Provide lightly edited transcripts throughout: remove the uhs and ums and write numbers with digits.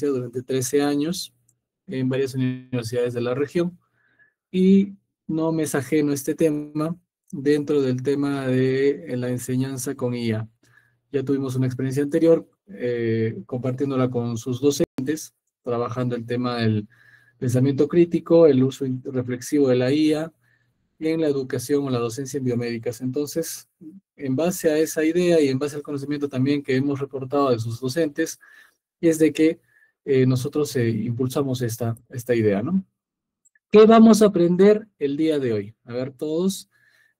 durante 13 años en varias universidades de la región y no me es ajeno este tema dentro del tema de la enseñanza con IA. Ya tuvimos una experiencia anterior compartiéndola con sus docentes, trabajando el tema del pensamiento crítico, el uso reflexivo de la IA en la educación o la docencia en biomédicas. Entonces, en base a esa idea y en base al conocimiento también que hemos reportado de sus docentes, es de que nosotros impulsamos esta idea, ¿no? ¿Qué vamos a aprender el día de hoy? A ver, todos,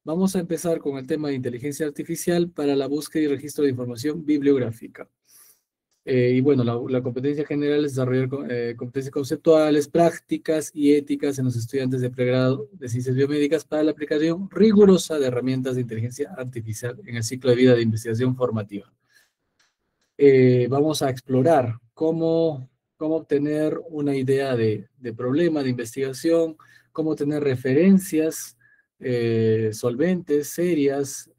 vamos a empezar con el tema de inteligencia artificial para la búsqueda y registro de información bibliográfica. Y bueno, la competencia general es desarrollar competencias conceptuales, prácticas y éticas en los estudiantes de pregrado de ciencias biomédicas para la aplicación rigurosa de herramientas de inteligencia artificial en el ciclo de vida de investigación formativa. Vamos a explorar cómo obtener una idea de problema de investigación, cómo tener referencias solventes, serias,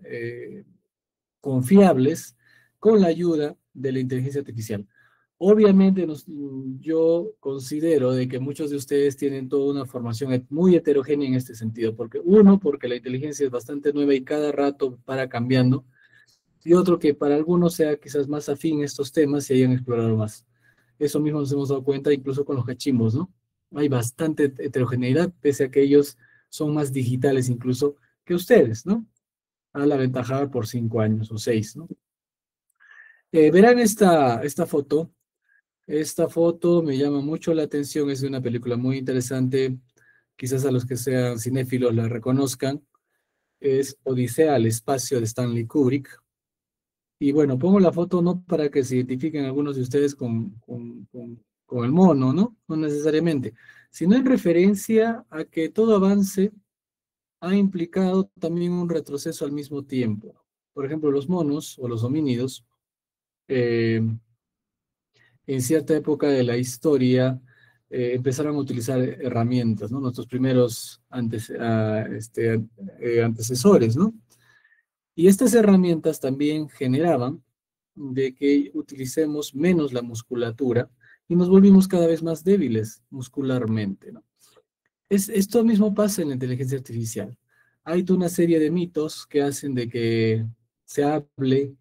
confiables, con la ayuda de la inteligencia artificial. Obviamente yo considero de que muchos de ustedes tienen toda una formación muy heterogénea en este sentido, porque porque la inteligencia es bastante nueva y cada rato para cambiando, y otro que para algunos sea quizás más afín a estos temas y hayan explorado más. Eso mismo nos hemos dado cuenta incluso con los cachimbos, ¿no? Hay bastante heterogeneidad, pese a que ellos son más digitales incluso que ustedes, ¿no? A la ventaja por 5 años o 6, ¿no? Verán esta foto. Esta foto me llama mucho la atención, es de una película muy interesante, quizás a los que sean cinéfilos la reconozcan, es Odisea al espacio de Stanley Kubrick. Y bueno, pongo la foto no para que se identifiquen algunos de ustedes con el mono, ¿no? No necesariamente, sino en referencia a que todo avance ha implicado también un retroceso al mismo tiempo. Por ejemplo, los monos o los homínidos, eh, en cierta época de la historia, empezaron a utilizar herramientas, ¿no? Nuestros primeros antecesores, ¿no? Y estas herramientas también generaban de que utilicemos menos la musculatura y nos volvimos cada vez más débiles muscularmente, ¿no? Esto mismo pasa en la inteligencia artificial. Hay toda una serie de mitos que hacen de que se hable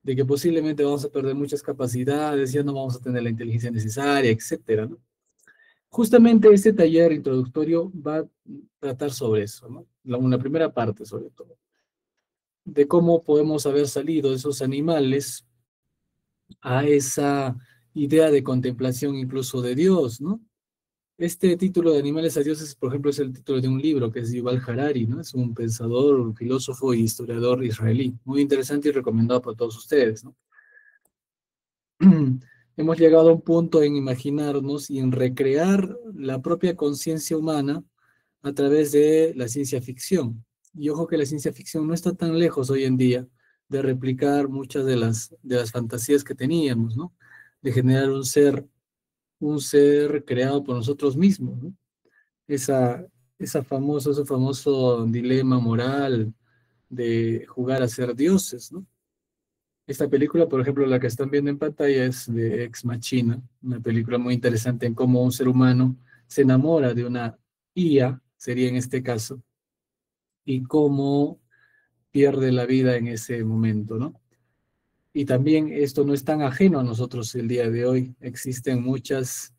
de que posiblemente vamos a perder muchas capacidades, ya no vamos a tener la inteligencia necesaria, etcétera, ¿no? Justamente este taller introductorio va a tratar sobre eso, ¿no? Una primera parte sobre todo, de cómo podemos haber salido de esos animales a esa idea de contemplación incluso de Dios, ¿no? Este título de Animales a Dioses, por ejemplo, es el título de un libro que es Yuval Harari, ¿no? Es un pensador, un filósofo y historiador israelí, muy interesante y recomendado por todos ustedes, ¿no? Hemos llegado a un punto en imaginarnos y en recrear la propia conciencia humana a través de la ciencia ficción. Y ojo que la ciencia ficción no está tan lejos hoy en día de replicar muchas de las fantasías que teníamos, ¿no? De generar un ser creado por nosotros mismos, ¿no? Esa, ese famoso dilema moral de jugar a ser dioses, ¿no? Esta película, por ejemplo, la que están viendo en pantalla es de Ex Machina, una película muy interesante en cómo un ser humano se enamora de una IA, sería en este caso, y cómo pierde la vida en ese momento, ¿no? Y también esto no es tan ajeno a nosotros el día de hoy. Existen muchas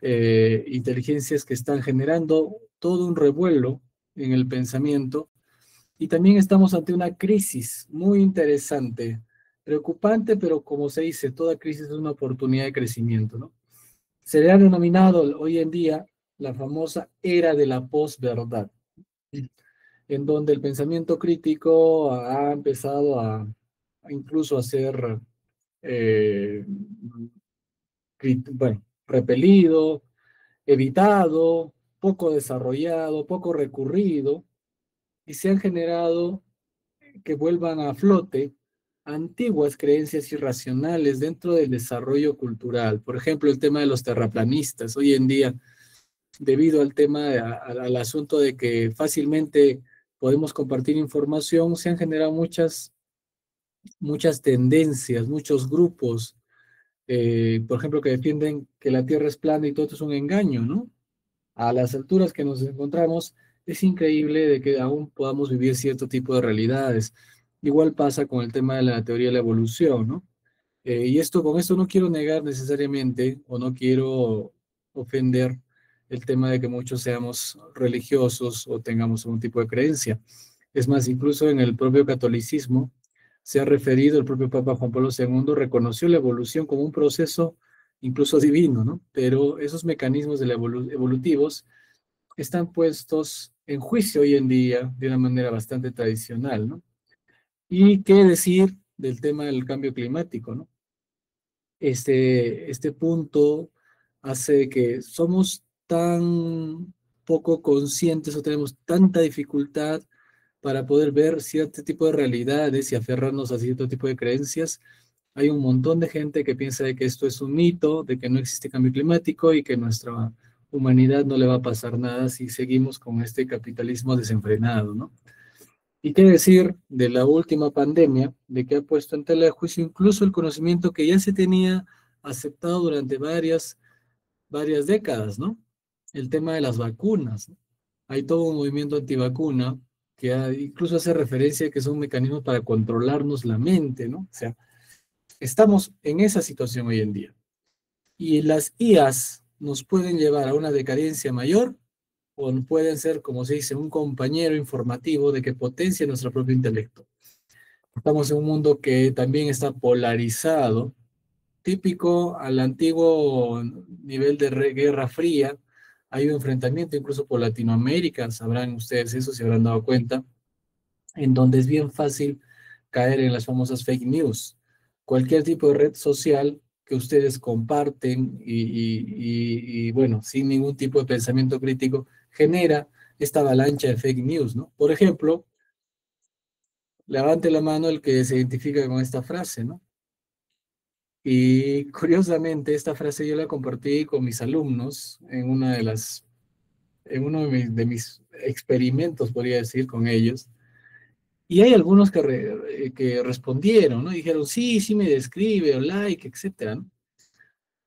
inteligencias que están generando todo un revuelo en el pensamiento y también estamos ante una crisis muy interesante, preocupante, pero como se dice, toda crisis es una oportunidad de crecimiento, ¿no? Se le ha denominado hoy en día la famosa era de la posverdad, en donde el pensamiento crítico ha empezado a incluso a ser, eh, bueno, repelido, evitado, poco desarrollado, poco recurrido, y se han generado que vuelvan a flote antiguas creencias irracionales dentro del desarrollo cultural. Por ejemplo, el tema de los terraplanistas. Hoy en día, debido al tema, al asunto de que fácilmente podemos compartir información, se han generado muchas tendencias, muchos grupos por ejemplo, que defienden que la Tierra es plana y todo esto es un engaño, ¿no? A las alturas que nos encontramos, es increíble de que aún podamos vivir cierto tipo de realidades. Igual pasa con el tema de la teoría de la evolución, ¿no? Y esto, con esto no quiero negar necesariamente o no quiero ofender el tema de que muchos seamos religiosos o tengamos algún tipo de creencia. Es más, incluso en el propio catolicismo se ha referido, el propio Papa Juan Pablo II reconoció la evolución como un proceso incluso divino, ¿no? Pero esos mecanismos de evolutivos están puestos en juicio hoy en día de una manera bastante tradicional, ¿no? Y qué decir del tema del cambio climático, ¿no? Este punto hace que somos tan poco conscientes o tenemos tanta dificultad para poder ver cierto tipo de realidades y aferrarnos a cierto tipo de creencias. Hay un montón de gente que piensa de que esto es un mito, de que no existe cambio climático y que nuestra humanidad no le va a pasar nada si seguimos con este capitalismo desenfrenado, ¿no? ¿Y qué decir de la última pandemia, de que ha puesto en tela de juicio incluso el conocimiento que ya se tenía aceptado durante varias décadas, ¿no? El tema de las vacunas, ¿no? Hay todo un movimiento antivacuna que incluso hace referencia a que son mecanismos para controlarnos la mente, ¿no? O sea, estamos en esa situación hoy en día. Y las IAs nos pueden llevar a una decadencia mayor o pueden ser, como se dice, un compañero informativo de que potencia nuestro propio intelecto. Estamos en un mundo que también está polarizado, típico al antiguo nivel de Guerra Fría. Hay un enfrentamiento incluso por Latinoamérica, sabrán ustedes eso, se habrán dado cuenta, en donde es bien fácil caer en las famosas fake news. Cualquier tipo de red social que ustedes comparten bueno, sin ningún tipo de pensamiento crítico, genera esta avalancha de fake news, ¿no? Por ejemplo, levante la mano el que se identifica con esta frase, ¿no? Y curiosamente, esta frase yo la compartí con mis alumnos en en uno de mis experimentos, podría decir, con ellos. Y hay algunos que respondieron, ¿no? Dijeron, sí, sí me describe, o like, etcétera, ¿no?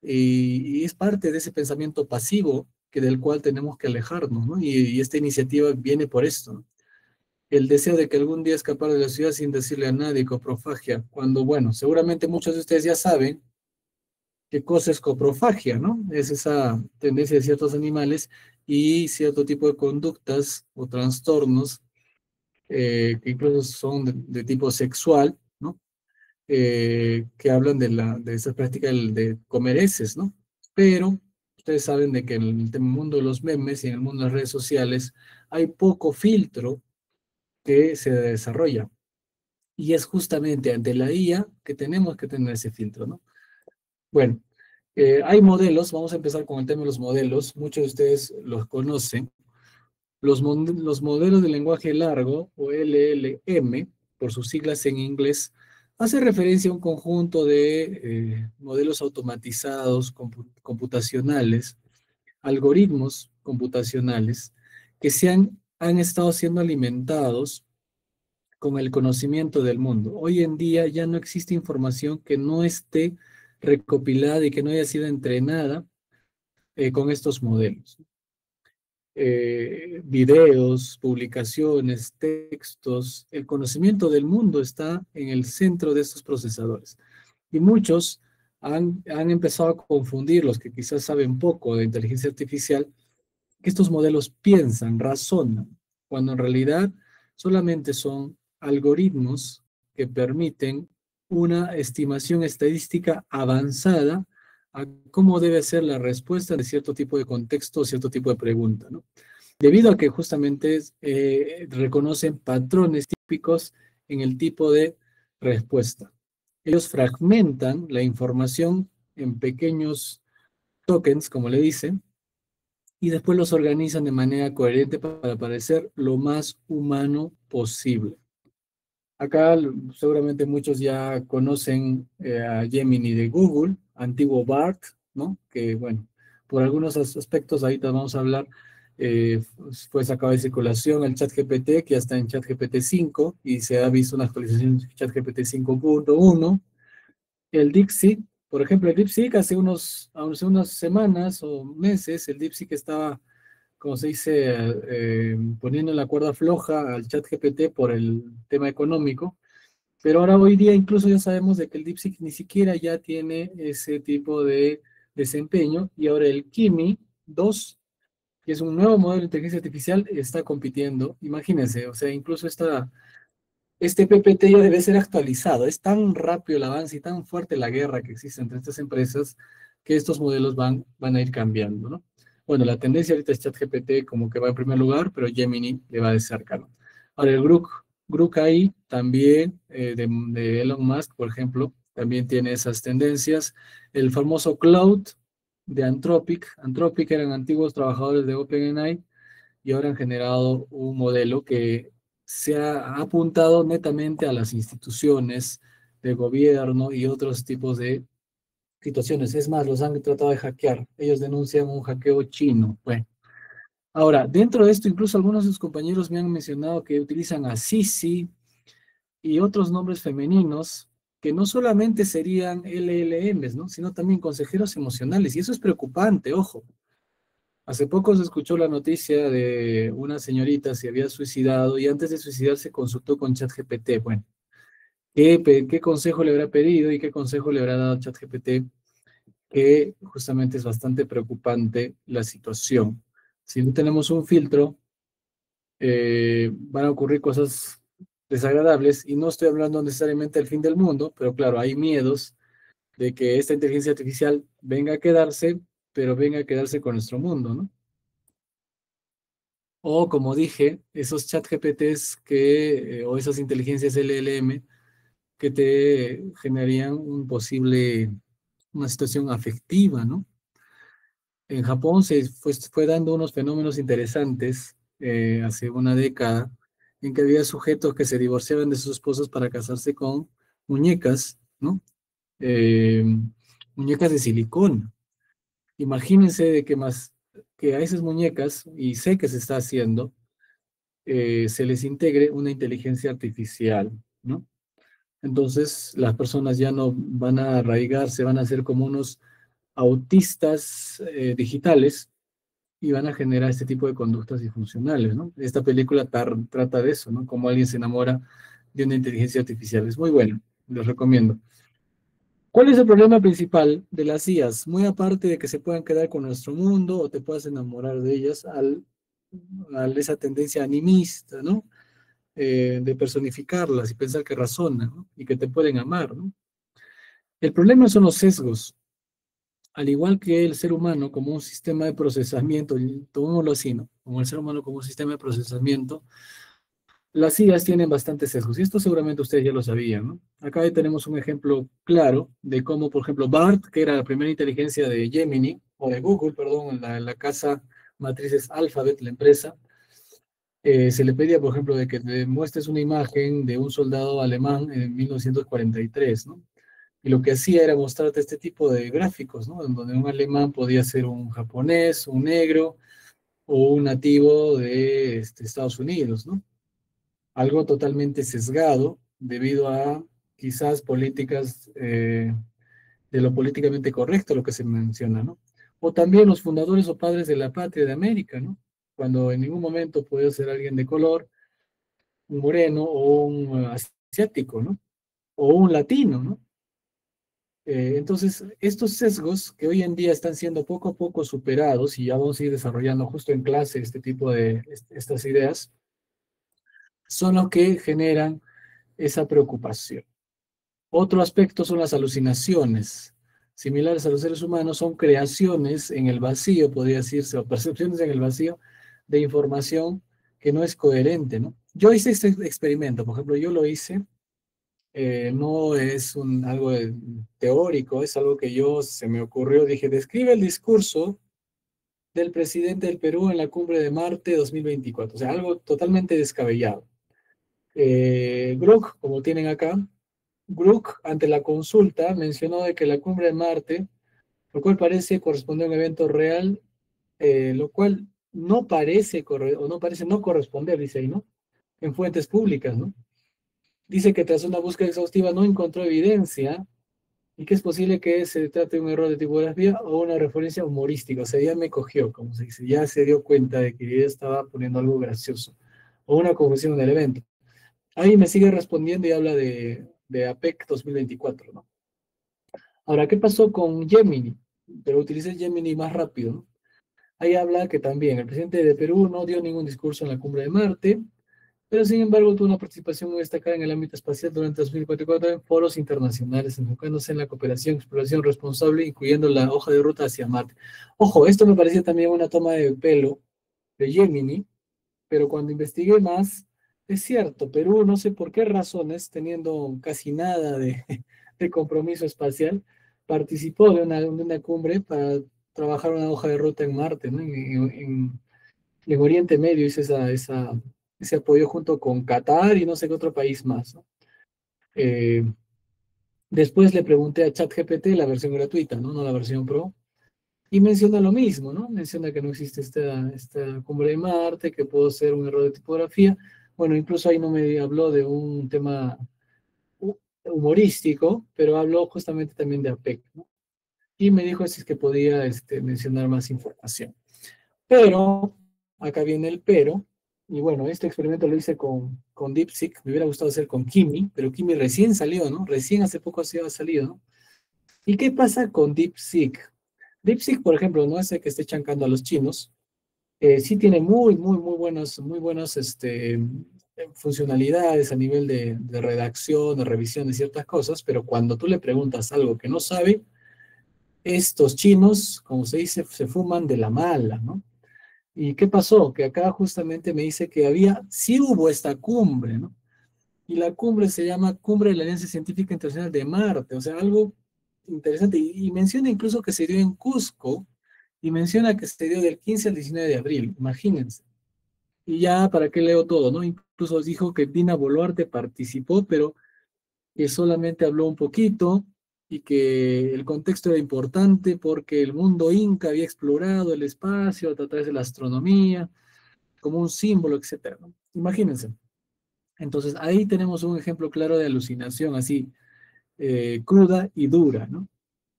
Y es parte de ese pensamiento pasivo que del cual tenemos que alejarnos, ¿no? Y esta iniciativa viene por esto, ¿no? El deseo de que algún día escapar de la ciudad sin decirle a nadie, coprofagia, cuando, bueno, seguramente muchos de ustedes ya saben qué cosa es coprofagia, ¿no? Es esa tendencia de ciertos animales y cierto tipo de conductas o trastornos que incluso son de tipo sexual, ¿no? Que hablan de esa práctica de comer heces, ¿no? Pero ustedes saben de que en el mundo de los memes y en el mundo de las redes sociales hay poco filtro que se desarrolla. Y es justamente ante la IA que tenemos que tener ese filtro, ¿no? Bueno, hay modelos, vamos a empezar con el tema de los modelos, muchos de ustedes los conocen. Los modelos de lenguaje largo, o LLM, por sus siglas en inglés, hace referencia a un conjunto de modelos automatizados, computacionales, algoritmos computacionales, que han estado siendo alimentados con el conocimiento del mundo. Hoy en día ya no existe información que no esté recopilada y que no haya sido entrenada con estos modelos. Videos, publicaciones, textos, el conocimiento del mundo está en el centro de estos procesadores. Y muchos han empezado a confundir, los que quizás saben poco de inteligencia artificial, que estos modelos piensan, razonan, cuando en realidad solamente son algoritmos que permiten una estimación estadística avanzada a cómo debe ser la respuesta de cierto tipo de contexto o cierto tipo de pregunta, ¿no? Debido a que justamente reconocen patrones típicos en el tipo de respuesta. Ellos fragmentan la información en pequeños tokens, como le dicen, y después los organizan de manera coherente para parecer lo más humano posible. Acá seguramente muchos ya conocen a Gemini de Google, antiguo BART, ¿no? Que bueno, por algunos aspectos ahorita vamos a hablar, fue sacado de circulación el ChatGPT, que ya está en ChatGPT 5 y se ha visto una actualización de ChatGPT 5.1, el Dixit, Por ejemplo, el DeepSeek hace unas semanas o meses, el DeepSeek estaba, como se dice, poniendo la cuerda floja al ChatGPT por el tema económico, pero ahora hoy día incluso ya sabemos de que el DeepSeek ni siquiera ya tiene ese tipo de desempeño, y ahora el Kimi 2, que es un nuevo modelo de inteligencia artificial, está compitiendo. Imagínense, o sea, incluso este PPT ya debe ser actualizado. Es tan rápido el avance y tan fuerte la guerra que existe entre estas empresas que estos modelos van a ir cambiando, ¿no? Bueno, la tendencia ahorita es ChatGPT como que va en primer lugar, pero Gemini le va a desafiar. Ahora, el Grok AI también, de Elon Musk, por ejemplo, también tiene esas tendencias. El famoso Cloud de Anthropic. Anthropic eran antiguos trabajadores de OpenAI y ahora han generado un modelo que ha apuntado netamente a las instituciones de gobierno y otros tipos de situaciones. Es más, los han tratado de hackear. Ellos denuncian un hackeo chino. Bueno, ahora, dentro de esto, incluso algunos de sus compañeros me han mencionado que utilizan a Sisi y otros nombres femeninos que no solamente serían LLMs, ¿no? Sino también consejeros emocionales. Y eso es preocupante, ojo. Hace poco se escuchó la noticia de una señorita se había suicidado y antes de suicidarse consultó con ChatGPT. Bueno, ¿qué consejo le habrá pedido y qué consejo le habrá dado ChatGPT? Que justamente es bastante preocupante la situación. Si no tenemos un filtro, van a ocurrir cosas desagradables, y no estoy hablando necesariamente del fin del mundo, pero claro, hay miedos de que esta inteligencia artificial venga a quedarse, pero venga a quedarse con nuestro mundo, ¿no? O como dije, esos chat GPTs o esas inteligencias LLM que te generarían una situación afectiva, ¿no? En Japón fue dando unos fenómenos interesantes hace una década, en que había sujetos que se divorciaban de sus esposos para casarse con muñecas, ¿no? Eh, Muñecas de silicón. Imagínense de que a esas muñecas, y sé que se está haciendo, se les integre una inteligencia artificial, ¿no? Entonces las personas ya no van a arraigarse, van a ser como unos autistas digitales, y van a generar este tipo de conductas disfuncionales, ¿no? Esta película trata de eso, ¿no? Cómo alguien se enamora de una inteligencia artificial. Es muy bueno, les recomiendo. ¿Cuál es el problema principal de las IAs? Muy aparte de que se puedan quedar con nuestro mundo o te puedas enamorar de ellas esa tendencia animista, ¿no? De personificarlas y pensar que razonan, ¿no? Y que te pueden amar, ¿no? El problema son los sesgos. Al igual que el ser humano como un sistema de procesamiento, y tomémoslo así, ¿no? Como el ser humano como un sistema de procesamiento, las IAs tienen bastantes sesgos, y esto seguramente ustedes ya lo sabían, ¿no? Acá ahí tenemos un ejemplo claro de cómo, por ejemplo, BART, que era la primera inteligencia de Gemini, o de Google, perdón, la casa matriz es Alphabet, la empresa. Se le pedía, por ejemplo, de que te muestres una imagen de un soldado alemán en 1943, ¿no? Y lo que hacía era mostrarte este tipo de gráficos, ¿no? En donde un alemán podía ser un japonés, un negro o un nativo de Estados Unidos, ¿no? Algo totalmente sesgado debido a quizás políticas de lo políticamente correcto, lo que se menciona, ¿no? O también los fundadores o padres de la patria de América, ¿no? Cuando en ningún momento puede ser alguien de color, un moreno o un asiático, ¿no? O un latino, ¿no? Entonces, estos sesgos que hoy en día están siendo poco a poco superados, y ya vamos a ir desarrollando justo en clase este tipo de estas ideas, son los que generan esa preocupación. Otro aspecto son las alucinaciones. Similares a los seres humanos, son creaciones en el vacío, podría decirse, o percepciones en el vacío de información que no es coherente, ¿no? Yo hice este experimento, por ejemplo, yo lo hice. No es algo teórico, es algo que se me ocurrió. Dije, describe el discurso del presidente del Perú en la cumbre de Marte 2024. O sea, algo totalmente descabellado. Grok, como tienen acá, Grok, ante la consulta, mencionó de que la cumbre de Marte, lo cual parece corresponder a un evento real, lo cual no parece no corresponder, dice ahí, ¿no? En fuentes públicas, ¿no? Dice que tras una búsqueda exhaustiva no encontró evidencia y que es posible que se trate de un error de tipografía o una referencia humorística. O sea, ya me cogió, como se dice, ya se dio cuenta de que yo estaba poniendo algo gracioso o una confusión del evento. Ahí me sigue respondiendo y habla de APEC 2024, ¿no? Ahora, ¿qué pasó con Gemini? Pero utilicé Gemini más rápido, ¿no? Ahí habla que también el presidente de Perú no dio ningún discurso en la cumbre de Marte, pero sin embargo tuvo una participación muy destacada en el ámbito espacial durante 2024 en foros internacionales, enfocándose en la cooperación y exploración responsable, incluyendo la hoja de ruta hacia Marte. Ojo, esto me parecía también una toma de pelo de Gemini, pero cuando investigué más, es cierto, Perú, no sé por qué razones, teniendo casi nada de compromiso espacial, participó de una cumbre para trabajar una hoja de ruta en Marte, ¿no? En Oriente Medio hice ese apoyo junto con Qatar y no sé qué otro país más, ¿no? Eh, Después le pregunté a ChatGPT la versión gratuita, ¿no? No la versión Pro, y menciona lo mismo, ¿no? Menciona que no existe esta cumbre de Marte, que pudo ser un error de tipografía. Bueno, incluso ahí no me habló de un tema humorístico, pero habló justamente también de APEC, ¿no? Y me dijo si es que podía mencionar más información. Pero, acá viene el pero, y bueno, este experimento lo hice con DeepSeek, me hubiera gustado hacer con Kimi, pero Kimi recién salió, ¿no? Recién hace poco ha salido, ¿no? ¿Y qué pasa con DeepSeek? DeepSeek, por ejemplo, no es el que esté chancando a los chinos, sí tiene muy buenos funcionalidades a nivel de redacción, de revisión de ciertas cosas, pero cuando tú le preguntas algo que no sabe, estos chinos, como se dice, se fuman de la mala, ¿no? ¿Y qué pasó? Que acá justamente me dice que sí hubo esta cumbre, ¿no? Y la cumbre se llama Cumbre de la Alianza Científica Internacional de Marte, o sea, algo interesante. Y menciona incluso que se dio en Cusco, y menciona que se dio del 15 al 19 de abril, imagínense. Y ya, ¿para qué leo todo, no? Incluso dijo que Dina Boluarte participó, pero que solamente habló un poquito y que el contexto era importante porque el mundo inca había explorado el espacio a través de la astronomía como un símbolo, etcétera, ¿no? Imagínense. Entonces, ahí tenemos un ejemplo claro de alucinación así, cruda y dura, ¿no?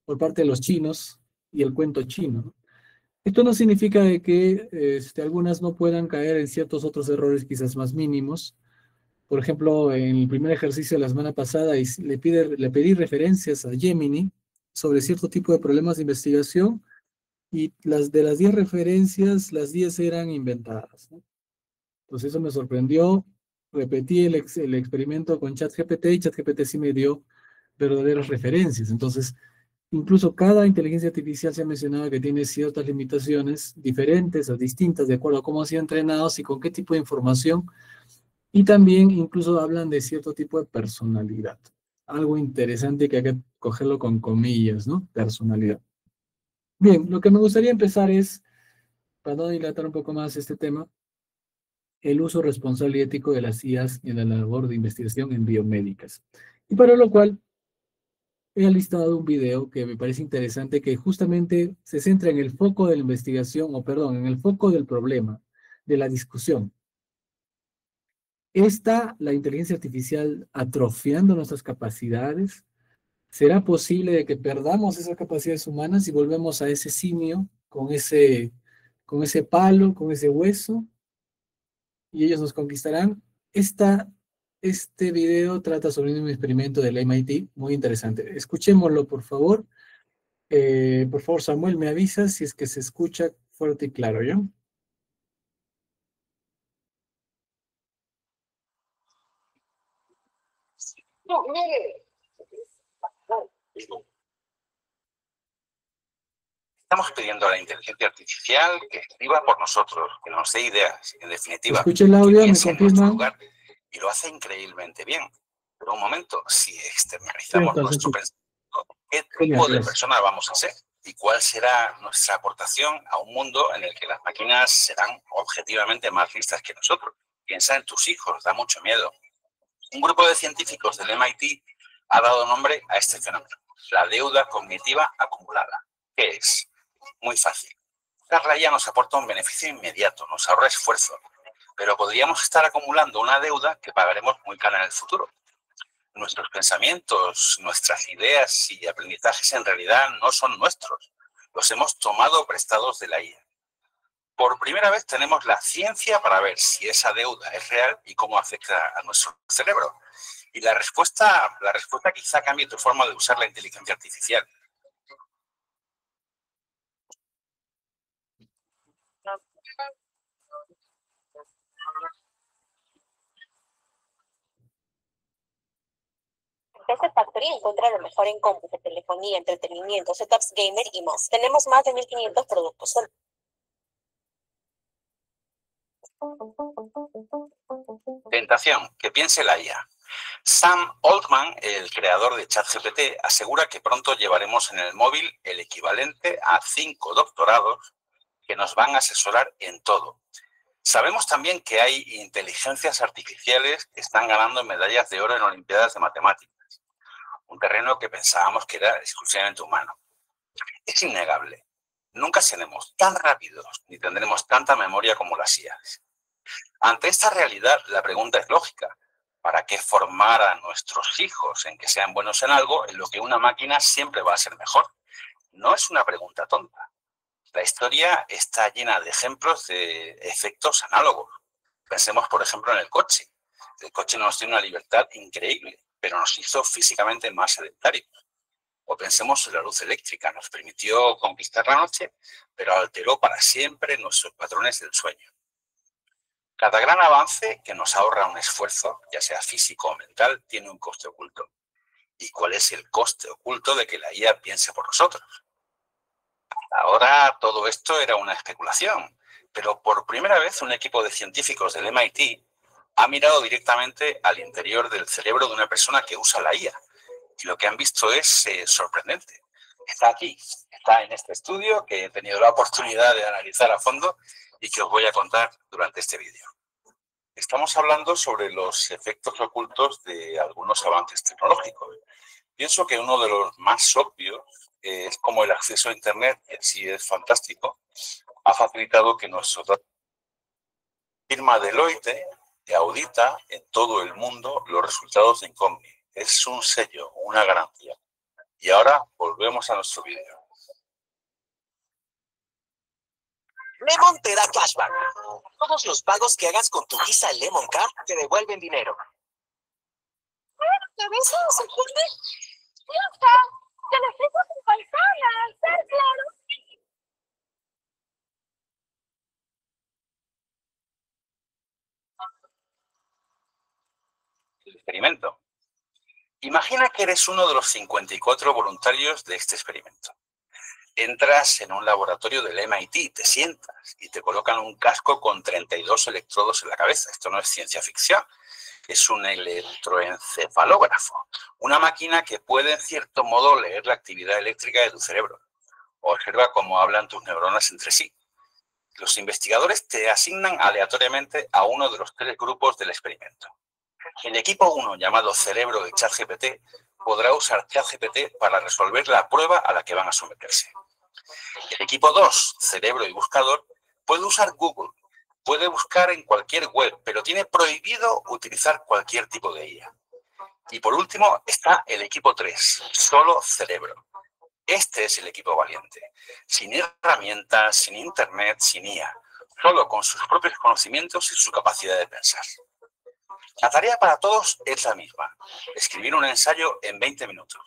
Por parte de los chinos y el cuento chino, ¿no? Esto no significa de que algunas no puedan caer en ciertos otros errores quizás más mínimos. Por ejemplo, en el primer ejercicio de la semana pasada le pedí referencias a Gemini sobre cierto tipo de problemas de investigación y de las 10 referencias, las 10 eran inventadas, ¿no? Entonces eso me sorprendió. Repetí el experimento con ChatGPT y ChatGPT sí me dio verdaderas referencias. Entonces, incluso cada inteligencia artificial se ha mencionado que tiene ciertas limitaciones diferentes o distintas de acuerdo a cómo han sido entrenados y con qué tipo de información. Y también incluso hablan de cierto tipo de personalidad. Algo interesante que hay que cogerlo con comillas, ¿no? Personalidad. Bien, lo que me gustaría empezar es, para no dilatar un poco más este tema, el uso responsable y ético de las IAs en la labor de investigación en biomédicas. Y para lo cual he listado un video que me parece interesante, que justamente se centra en el foco de la investigación, o perdón, en el foco del problema, de la discusión. ¿Está la inteligencia artificial atrofiando nuestras capacidades? ¿Será posible de que perdamos esas capacidades humanas y volvemos a ese simio con ese palo, con ese hueso, y ellos nos conquistarán? Este video trata sobre un experimento del MIT muy interesante. Escuchémoslo, por favor. Por favor, Samuel, me avisa si es que se escucha fuerte y claro, ¿ya? Estamos pidiendo a la inteligencia artificial que escriba por nosotros, que nos dé ideas, en definitiva, Escuche el que audio, me piense en nuestro confirman. lugar, y lo hace increíblemente bien. Pero un momento, si externalizamos Cierto, nuestro pensamiento, ¿qué genial, tipo de gracias. persona vamos a ser? ¿Y cuál será nuestra aportación a un mundo en el que las máquinas serán objetivamente más listas que nosotros? Piensa en tus hijos, da mucho miedo. Un grupo de científicos del MIT ha dado nombre a este fenómeno, la deuda cognitiva acumulada. ¿Qué es? Muy fácil. Usarla ya nos aporta un beneficio inmediato, nos ahorra esfuerzo, pero podríamos estar acumulando una deuda que pagaremos muy cara en el futuro. Nuestros pensamientos, nuestras ideas y aprendizajes en realidad no son nuestros. Los hemos tomado prestados de la IA. Por primera vez tenemos la ciencia para ver si esa deuda es real y cómo afecta a nuestro cerebro. Y la respuesta quizá cambie tu forma de usar la inteligencia artificial. PC Factory encuentra lo mejor en cómputo, telefonía, entretenimiento, setups gamer y más. Tenemos más de 1.500 productos. Tentación, que piense la IA. Sam Altman, el creador de ChatGPT, asegura que pronto llevaremos en el móvil el equivalente a 5 doctorados que nos van a asesorar en todo. Sabemos también que hay inteligencias artificiales que están ganando medallas de oro en Olimpiadas de Matemáticas, un terreno que pensábamos que era exclusivamente humano. Es innegable. Nunca seremos tan rápidos ni tendremos tanta memoria como las IAs. Ante esta realidad, la pregunta es lógica. ¿Para qué formar a nuestros hijos en que sean buenos en algo en lo que una máquina siempre va a ser mejor? No es una pregunta tonta. La historia está llena de ejemplos de efectos análogos. Pensemos, por ejemplo, en el coche. El coche nos dio una libertad increíble, pero nos hizo físicamente más sedentarios. O pensemos en la luz eléctrica. Nos permitió conquistar la noche, pero alteró para siempre nuestros patrones del sueño. Cada gran avance que nos ahorra un esfuerzo, ya sea físico o mental, tiene un coste oculto. ¿Y cuál es el coste oculto de que la IA piense por nosotros? Ahora todo esto era una especulación, pero por primera vez un equipo de científicos del MIT ha mirado directamente al interior del cerebro de una persona que usa la IA. Y lo que han visto es sorprendente. Está aquí, está en este estudio que he tenido la oportunidad de analizar a fondo y que os voy a contar durante este vídeo. Estamos hablando sobre los efectos ocultos de algunos avances tecnológicos. Pienso que uno de los más obvios es como el acceso a Internet, que sí es fantástico, ha facilitado que nuestro firma Deloitte audita en todo el mundo los resultados de Incogni. Es un sello, una garantía. Y ahora volvemos a nuestro vídeo. Lemon te da cashback. Todos los pagos que hagas con tu Visa Lemon Card te devuelven dinero. ¿Qué ves eso, Jorge? ¡Fiesta! ¡Te la ofrezco sin paisanas! ¡Ser claro! El experimento. Imagina que eres uno de los 54 voluntarios de este experimento. Entras en un laboratorio del MIT, te sientas y te colocan un casco con 32 electrodos en la cabeza. Esto no es ciencia ficción, es un electroencefalógrafo, una máquina que puede en cierto modo leer la actividad eléctrica de tu cerebro. Observa cómo hablan tus neuronas entre sí. Los investigadores te asignan aleatoriamente a uno de los 3 grupos del experimento. El equipo 1, llamado cerebro de ChatGPT, podrá usar ChatGPT para resolver la prueba a la que van a someterse. El equipo 2, cerebro y buscador, puede usar Google, puede buscar en cualquier web, pero tiene prohibido utilizar cualquier tipo de IA. Y por último está el equipo 3, solo cerebro. Este es el equipo valiente, sin herramientas, sin internet, sin IA, solo con sus propios conocimientos y su capacidad de pensar. La tarea para todos es la misma, escribir un ensayo en 20 minutos.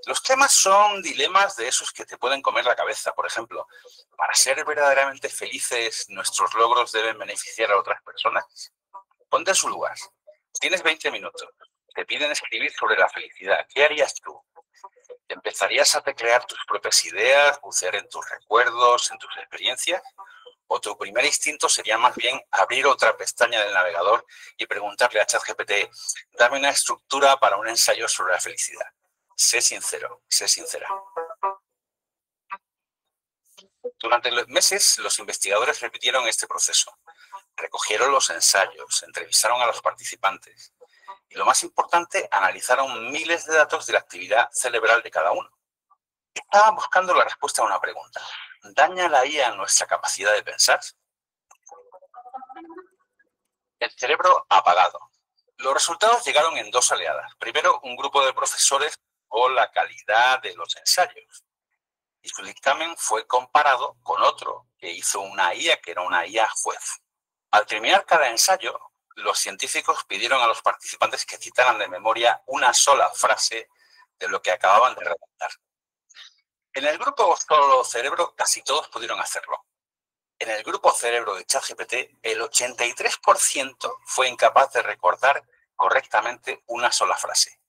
Los temas son dilemas de esos que te pueden comer la cabeza. Por ejemplo, para ser verdaderamente felices, ¿nuestros logros deben beneficiar a otras personas? Ponte en su lugar. Tienes 20 minutos. Te piden escribir sobre la felicidad. ¿Qué harías tú? ¿Empezarías a teclear tus propias ideas, bucear en tus recuerdos, en tus experiencias? ¿O tu primer instinto sería más bien abrir otra pestaña del navegador y preguntarle a ChatGPT, dame una estructura para un ensayo sobre la felicidad? Sé sincero, sé sincera. Durante los meses, los investigadores repitieron este proceso. Recogieron los ensayos, entrevistaron a los participantes y, lo más importante, analizaron miles de datos de la actividad cerebral de cada uno. Estaban buscando la respuesta a una pregunta. ¿Daña la IA nuestra capacidad de pensar? El cerebro apagado. Los resultados llegaron en dos oleadas. Primero, un grupo de profesores o la calidad de los ensayos. Y su dictamen fue comparado con otro que hizo una IA, que era una IA juez. Al terminar cada ensayo, los científicos pidieron a los participantes que citaran de memoria una sola frase de lo que acababan de redactar. En el grupo Solo Cerebro casi todos pudieron hacerlo. En el grupo Cerebro de ChatGPT, el 83% fue incapaz de recordar correctamente una sola frase.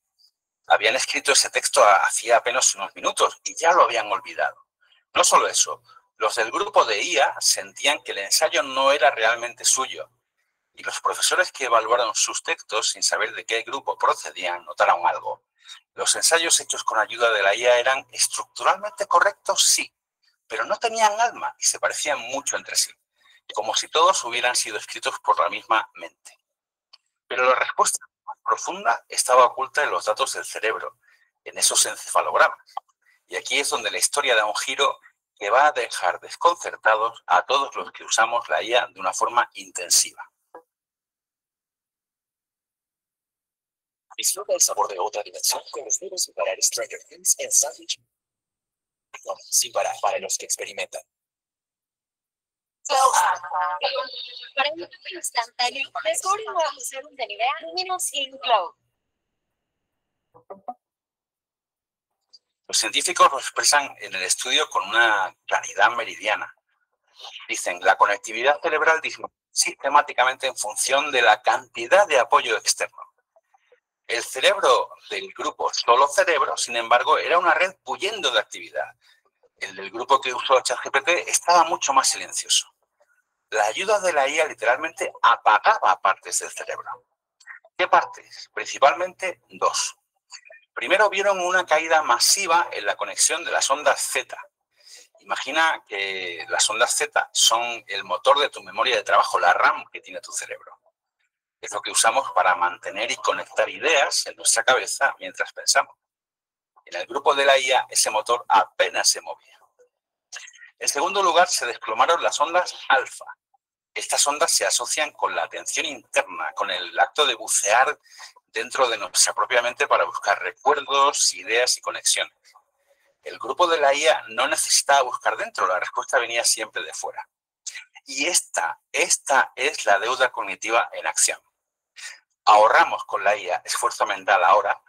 Habían escrito ese texto hacía apenas unos minutos y ya lo habían olvidado. No solo eso, los del grupo de IA sentían que el ensayo no era realmente suyo y los profesores que evaluaron sus textos sin saber de qué grupo procedían notaron algo. Los ensayos hechos con ayuda de la IA eran estructuralmente correctos, sí, pero no tenían alma y se parecían mucho entre sí, como si todos hubieran sido escritos por la misma mente. Pero la respuesta más profunda estaba oculta en los datos del cerebro, en esos encefalogramas. Y aquí es donde la historia da un giro que va a dejar desconcertados a todos los que usamos la IA de una forma intensiva. Disfruta el sabor de otra dimensión con los dedos sin parar Stranger Things en Sandwich. Sin parar para los que experimentan. Para un YouTube instantáneo, descubre un nuevo serum de Nivea Luminous Skin Glow. Los científicos lo expresan en el estudio con una claridad meridiana. Dicen, la conectividad cerebral disminuye sistemáticamente en función de la cantidad de apoyo externo. El cerebro del grupo Solo Cerebro, sin embargo, era una red bulliendo de actividad. El del grupo que usó ChatGPT estaba mucho más silencioso. La ayuda de la IA literalmente apagaba partes del cerebro. ¿Qué partes? Principalmente dos. Primero vieron una caída masiva en la conexión de las ondas Z. Imagina que las ondas Z son el motor de tu memoria de trabajo, la RAM que tiene tu cerebro. Es lo que usamos para mantener y conectar ideas en nuestra cabeza mientras pensamos. En el grupo de la IA, ese motor apenas se movía. En segundo lugar, se desplomaron las ondas alfa. Estas ondas se asocian con la atención interna, con el acto de bucear dentro de nuestra propia mente para buscar recuerdos, ideas y conexiones. El grupo de la IA no necesitaba buscar dentro, la respuesta venía siempre de fuera. Y esta es la deuda cognitiva en acción. Ahorramos con la IA esfuerzo mental ahora,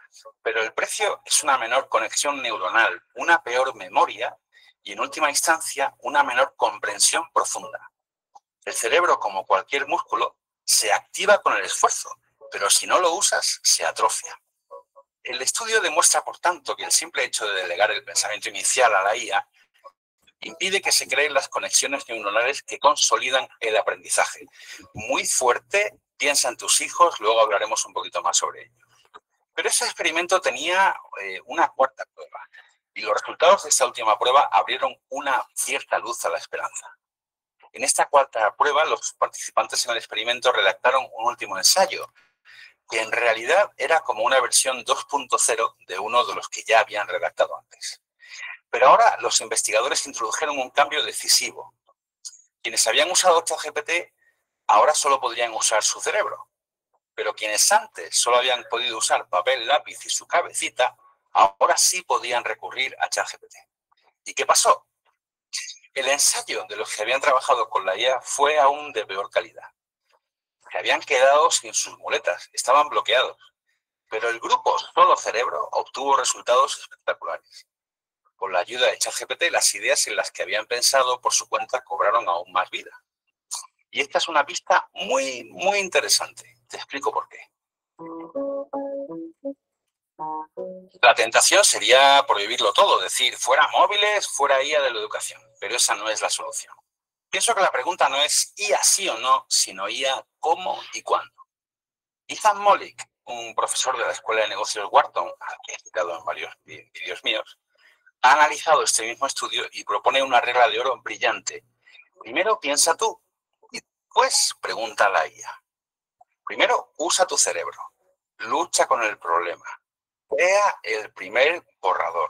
pero el precio es una menor conexión neuronal, una peor memoria y, en última instancia, una menor comprensión profunda. El cerebro, como cualquier músculo, se activa con el esfuerzo, pero si no lo usas, se atrofia. El estudio demuestra, por tanto, que el simple hecho de delegar el pensamiento inicial a la IA impide que se creen las conexiones neuronales que consolidan el aprendizaje. Muy fuerte, piensa en tus hijos, luego hablaremos un poquito más sobre ello. Pero ese experimento tenía una cuarta prueba, y los resultados de esta última prueba abrieron una cierta luz a la esperanza. En esta cuarta prueba, los participantes en el experimento redactaron un último ensayo, que en realidad era como una versión 2.0 de uno de los que ya habían redactado antes. Pero ahora los investigadores introdujeron un cambio decisivo. Quienes habían usado ChatGPT ahora solo podrían usar su cerebro, pero quienes antes solo habían podido usar papel, lápiz y su cabecita, ahora sí podían recurrir a ChatGPT. ¿Y qué pasó? El ensayo de los que habían trabajado con la IA fue aún de peor calidad. Se habían quedado sin sus muletas, estaban bloqueados, pero el grupo Solo Cerebro obtuvo resultados espectaculares. Con la ayuda de ChatGPT, las ideas en las que habían pensado por su cuenta cobraron aún más vida. Y esta es una pista muy, muy interesante. Te explico por qué. La tentación sería prohibirlo todo, decir, fuera móviles, fuera IA de la educación. Pero esa no es la solución. Pienso que la pregunta no es IA sí o no, sino IA cómo y cuándo. Ethan Mollick, un profesor de la Escuela de Negocios Wharton, al que he citado en varios vídeos míos, ha analizado este mismo estudio y propone una regla de oro brillante. Primero piensa tú y después pregunta a la IA. Primero usa tu cerebro, lucha con el problema, crea el primer borrador,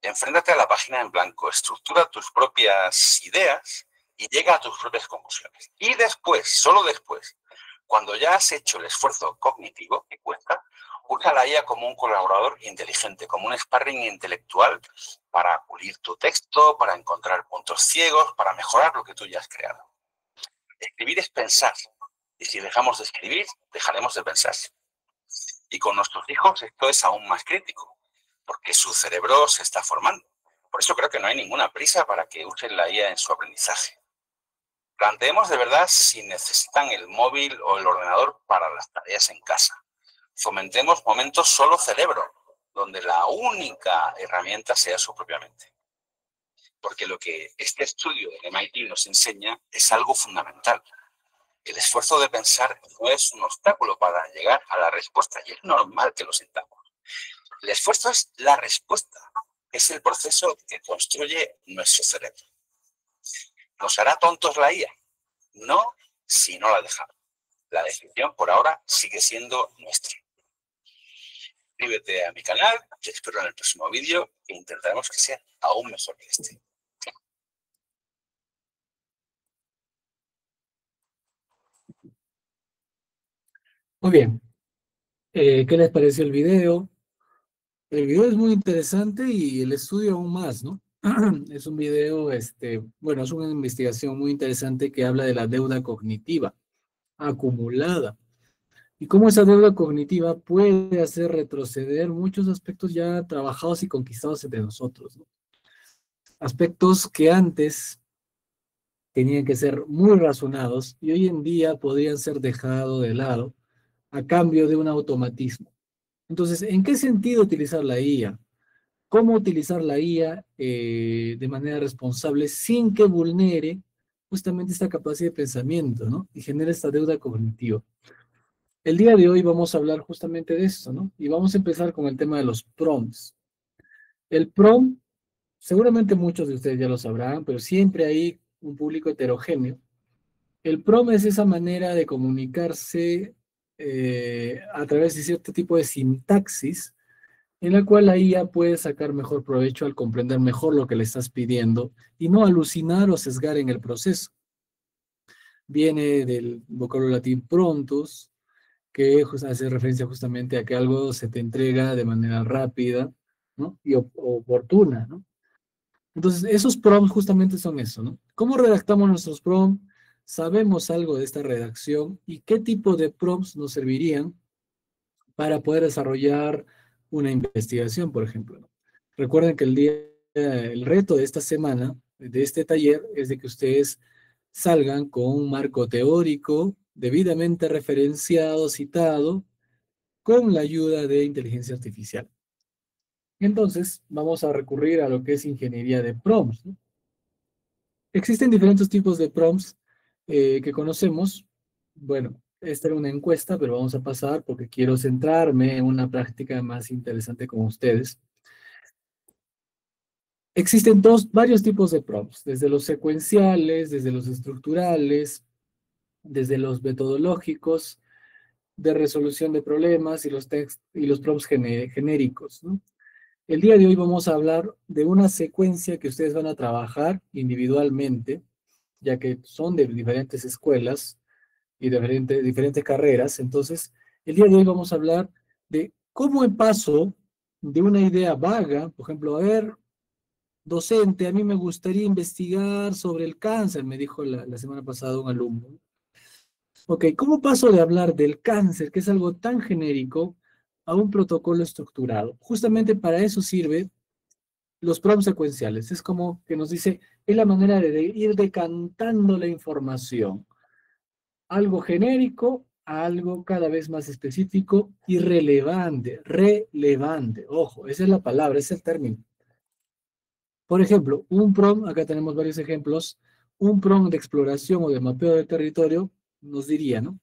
enfréntate a la página en blanco, estructura tus propias ideas y llega a tus propias conclusiones. Y después, solo después, Cuando ya has hecho el esfuerzo cognitivo que cuesta, usa la IA como un colaborador inteligente, como un sparring intelectual para pulir tu texto, para encontrar puntos ciegos, para mejorar lo que tú ya has creado. Escribir es pensar, y si dejamos de escribir, dejaremos de pensar. Y con nuestros hijos esto es aún más crítico, porque su cerebro se está formando. Por eso creo que no hay ninguna prisa para que usen la IA en su aprendizaje. Planteemos de verdad si necesitan el móvil o el ordenador para las tareas en casa. Fomentemos momentos solo cerebro, donde la única herramienta sea su propia mente. Porque lo que este estudio de MIT nos enseña es algo fundamental. El esfuerzo de pensar no es un obstáculo para llegar a la respuesta, y es normal que lo sintamos. El esfuerzo es la respuesta, es el proceso que construye nuestro cerebro. ¿Nos hará tontos la IA? No, si no la dejamos. La decisión por ahora sigue siendo nuestra. Suscríbete a mi canal, te espero en el próximo vídeo e intentaremos que sea aún mejor que este. Muy bien. ¿Qué les pareció el video? El video es muy interesante y el estudio aún más, ¿no? Es un video, bueno, es una investigación muy interesante que habla de la deuda cognitiva acumulada y cómo esa deuda cognitiva puede hacer retroceder muchos aspectos ya trabajados y conquistados entre nosotros, ¿no? Aspectos que antes tenían que ser muy razonados y hoy en día podrían ser dejados de lado a cambio de un automatismo. Entonces, ¿en qué sentido utilizar la IA? ¿Cómo utilizar la IA de manera responsable sin que vulnere justamente esta capacidad de pensamiento, ¿no? Y genere esta deuda cognitiva. El día de hoy vamos a hablar justamente de esto, ¿no? Y vamos a empezar con el tema de los prompts. El prompt, seguramente muchos de ustedes ya lo sabrán, pero siempre hay un público heterogéneo. El prompt es esa manera de comunicarse a través de cierto tipo de sintaxis en la cual la IA puede sacar mejor provecho al comprender mejor lo que le estás pidiendo y no alucinar o sesgar en el proceso. Viene del vocablo latín prontus, que hace referencia justamente a que algo se te entrega de manera rápida, ¿no? Y oportuna, ¿no? Entonces, esos prompts justamente son eso, ¿no? ¿Cómo redactamos nuestros prompts? ¿Sabemos algo de esta redacción? ¿Y qué tipo de prompts nos servirían para poder desarrollar una investigación, por ejemplo, ¿no? Recuerden que el reto de esta semana, de este taller, es de que ustedes salgan con un marco teórico debidamente referenciado, citado, con la ayuda de inteligencia artificial. Entonces, vamos a recurrir a lo que es ingeniería de prompts, ¿no? Existen diferentes tipos de prompts que conocemos. Bueno, esta era una encuesta, pero vamos a pasar porque quiero centrarme en una práctica más interesante con ustedes. Existen varios tipos de prompts, desde los secuenciales, desde los estructurales, desde los metodológicos, de resolución de problemas y los prompts genéricos, ¿no? El día de hoy vamos a hablar de una secuencia que ustedes van a trabajar individualmente, ya que son de diferentes escuelas y de diferentes carreras. Entonces, el día de hoy vamos a hablar de cómo paso de una idea vaga, por ejemplo, a ver, docente, a mí me gustaría investigar sobre el cáncer, me dijo la semana pasada un alumno. Ok, ¿cómo paso de hablar del cáncer, que es algo tan genérico, a un protocolo estructurado? Justamente para eso sirve los prompts secuenciales. Es como que nos dice, es la manera de ir decantando la información. Algo genérico a algo cada vez más específico y relevante. Relevante. Ojo, esa es la palabra, ese es el término. Por ejemplo, un prompt, acá tenemos varios ejemplos, un prompt de exploración o de mapeo del territorio nos diría, ¿no?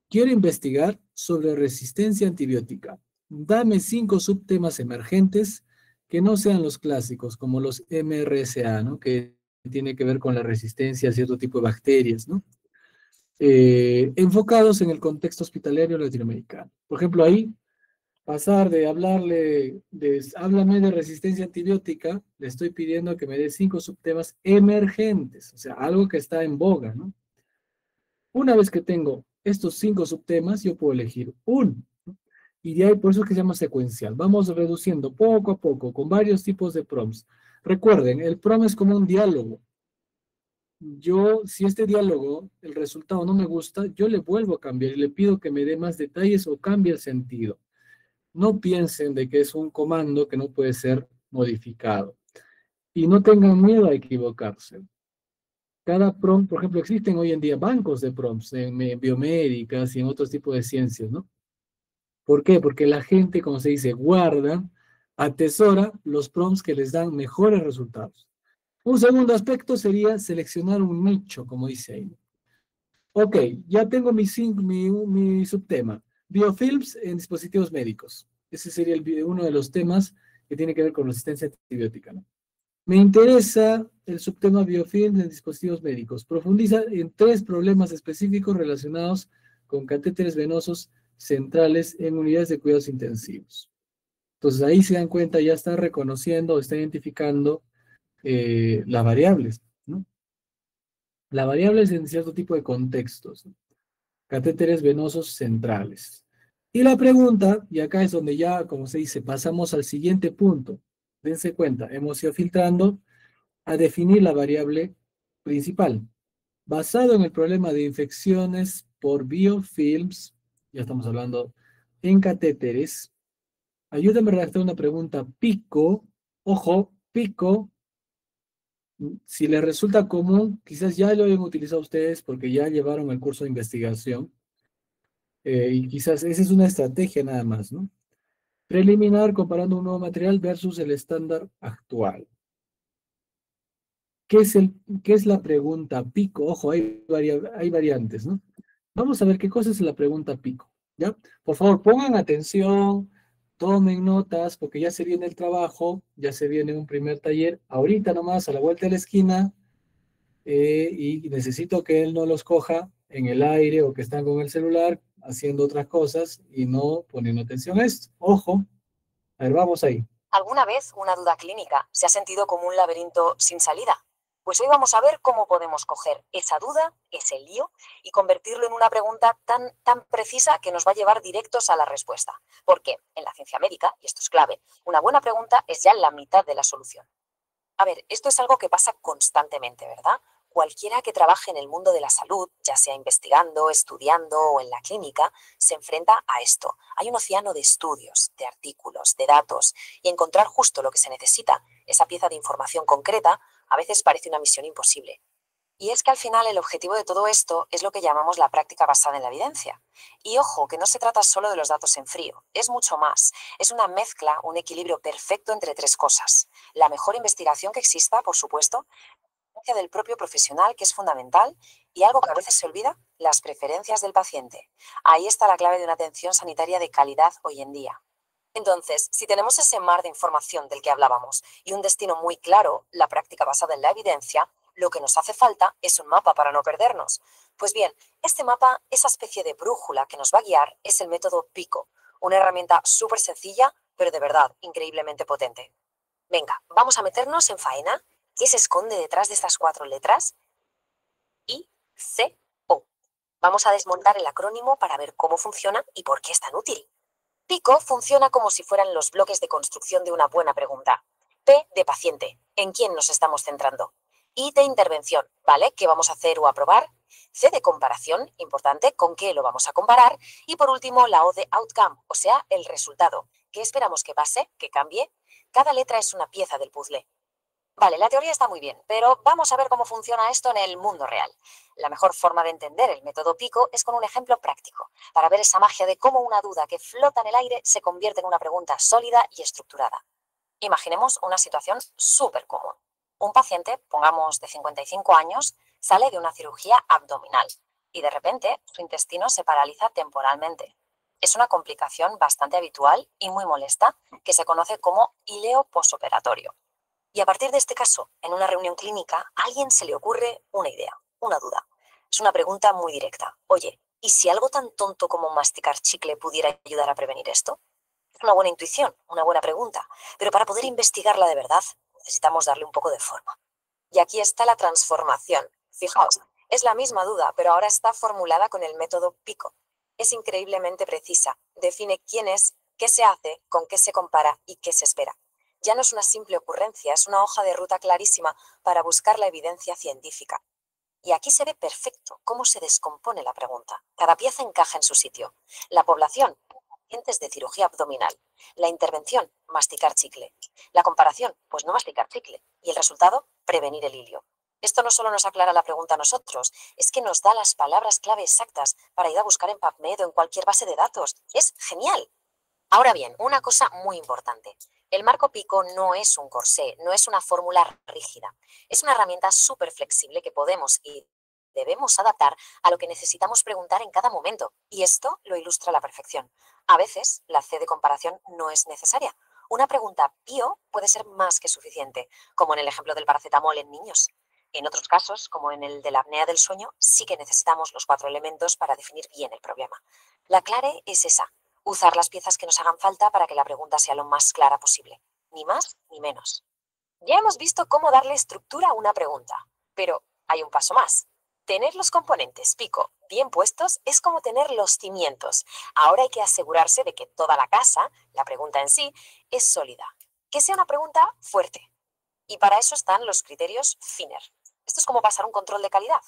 Quiero investigar sobre resistencia antibiótica. Dame 5 subtemas emergentes que no sean los clásicos, como los MRSA, ¿no? Que tiene que ver con la resistencia a cierto tipo de bacterias, ¿no? Enfocados en el contexto hospitalario latinoamericano. Por ejemplo, ahí, pasar de háblame de resistencia antibiótica, le estoy pidiendo que me dé 5 subtemas emergentes, o sea, algo que está en boga, ¿no? Una vez que tengo estos 5 subtemas, yo puedo elegir uno. Y de ahí, por eso es que se llama secuencial. Vamos reduciendo poco a poco, con varios tipos de prompts. Recuerden, el prompt es como un diálogo. Yo, si este diálogo, el resultado no me gusta, yo le vuelvo a cambiar y le pido que me dé más detalles o cambie el sentido. No piensen de que es un comando que no puede ser modificado. Y no tengan miedo a equivocarse. Cada prompt, por ejemplo, existen hoy en día bancos de prompts en biomédicas y en otros tipos de ciencias, ¿no? ¿Por qué? Porque la gente, como se dice, guarda, atesora los prompts que les dan mejores resultados. Un segundo aspecto sería seleccionar un nicho, como dice ahí. Ok, ya tengo mi subtema. Biofilms en dispositivos médicos. Ese sería uno de los temas que tiene que ver con resistencia antibiótica, ¿no? Me interesa el subtema biofilms en dispositivos médicos. Profundiza en 3 problemas específicos relacionados con catéteres venosos centrales en unidades de cuidados intensivos. Entonces ahí se dan cuenta, ya está reconociendo, está identificando las variables, ¿no? Las variables en cierto tipo de contextos, ¿no? Catéteres venosos centrales. Y la pregunta, y acá es donde ya, como se dice, pasamos al siguiente punto. Dense cuenta, hemos ido filtrando a definir la variable principal. Basado en el problema de infecciones por biofilms, ya estamos hablando en catéteres, ayúdame a redactar una pregunta pico, ojo, pico, si les resulta común, quizás ya lo hayan utilizado ustedes porque ya llevaron el curso de investigación, y quizás esa es una estrategia nada más, ¿no? Preliminar comparando un nuevo material versus el estándar actual. ¿Qué es la pregunta pico? Ojo, hay variantes, ¿no? Vamos a ver qué cosa es la pregunta pico, ¿ya? Por favor, pongan atención, tomen notas, porque ya se viene el trabajo, ya se viene un primer taller, ahorita nomás, a la vuelta de la esquina, y necesito que él no los coja en el aire o que están con el celular haciendo otras cosas y no poniendo atención a esto. Ojo, a ver, vamos ahí. ¿Alguna vez una duda clínica se ha sentido como un laberinto sin salida? Pues hoy vamos a ver cómo podemos coger esa duda, ese lío, y convertirlo en una pregunta tan precisa que nos va a llevar directos a la respuesta. Porque en la ciencia médica, y esto es clave, una buena pregunta es ya la mitad de la solución. A ver, esto es algo que pasa constantemente, ¿verdad? Cualquiera que trabaje en el mundo de la salud, ya sea investigando, estudiando o en la clínica, se enfrenta a esto. Hay un océano de estudios, de artículos, de datos, y encontrar justo lo que se necesita, esa pieza de información concreta, a veces parece una misión imposible. Y es que al final el objetivo de todo esto es lo que llamamos la práctica basada en la evidencia. Y ojo, que no se trata solo de los datos en frío, es mucho más. Es una mezcla, un equilibrio perfecto entre 3 cosas. La mejor investigación que exista, por supuesto, la del propio profesional, que es fundamental, y algo que a veces se olvida, las preferencias del paciente. Ahí está la clave de una atención sanitaria de calidad hoy en día. Entonces, si tenemos ese mar de información del que hablábamos y un destino muy claro, la práctica basada en la evidencia, lo que nos hace falta es un mapa para no perdernos. Pues bien, este mapa, esa especie de brújula que nos va a guiar, es el método PICO, una herramienta súper sencilla, pero de verdad increíblemente potente. Venga, vamos a meternos en faena. ¿Qué se esconde detrás de estas 4 letras? I-C-O. Vamos a desmontar el acrónimo para ver cómo funciona y por qué es tan útil. PICO funciona como si fueran los bloques de construcción de una buena pregunta. P de paciente, ¿en quién nos estamos centrando? I de intervención, ¿vale? ¿Qué vamos a hacer o a probar? C de comparación, importante, ¿con qué lo vamos a comparar? Y por último, la O de outcome, o sea, el resultado. ¿Qué esperamos que pase, que cambie? Cada letra es una pieza del puzzle. Vale, la teoría está muy bien, pero vamos a ver cómo funciona esto en el mundo real. La mejor forma de entender el método PICO es con un ejemplo práctico, para ver esa magia de cómo una duda que flota en el aire se convierte en una pregunta sólida y estructurada. Imaginemos una situación súper común. Un paciente, pongamos de 55 años, sale de una cirugía abdominal y de repente su intestino se paraliza temporalmente. Es una complicación bastante habitual y muy molesta que se conoce como ileo posoperatorio. Y a partir de este caso, en una reunión clínica, a alguien se le ocurre una idea, una duda. Es una pregunta muy directa. Oye, ¿y si algo tan tonto como masticar chicle pudiera ayudar a prevenir esto? Es una buena intuición, una buena pregunta, pero para poder investigarla de verdad necesitamos darle un poco de forma. Y aquí está la transformación. Fijaos, Es la misma duda, pero ahora está formulada con el método PICO. Es increíblemente precisa. Define quién es, qué se hace, con qué se compara y qué se espera. Ya no es una simple ocurrencia, es una hoja de ruta clarísima para buscar la evidencia científica. Y aquí se ve perfecto cómo se descompone la pregunta. Cada pieza encaja en su sitio. La población, pacientes de cirugía abdominal. La intervención, masticar chicle. La comparación, pues no masticar chicle. Y el resultado, prevenir el hilio. Esto no solo nos aclara la pregunta a nosotros, es que nos da las palabras clave exactas para ir a buscar en PubMed o en cualquier base de datos. Es genial. Ahora bien, una cosa muy importante. El marco PICO no es un corsé, no es una fórmula rígida. Es una herramienta súper flexible que podemos y debemos adaptar a lo que necesitamos preguntar en cada momento. Y esto lo ilustra a la perfección. A veces, la C de comparación no es necesaria. Una pregunta PIO puede ser más que suficiente, como en el ejemplo del paracetamol en niños. En otros casos, como en el de la apnea del sueño, sí que necesitamos los 4 elementos para definir bien el problema. La clave es esa. Usar las piezas que nos hagan falta para que la pregunta sea lo más clara posible. Ni más ni menos. Ya hemos visto cómo darle estructura a una pregunta, pero hay un paso más. Tener los componentes PICO bien puestos es como tener los cimientos. Ahora hay que asegurarse de que toda la casa, la pregunta en sí, es sólida. Que sea una pregunta fuerte. Y para eso están los criterios FINER. Esto es como pasar un control de calidad.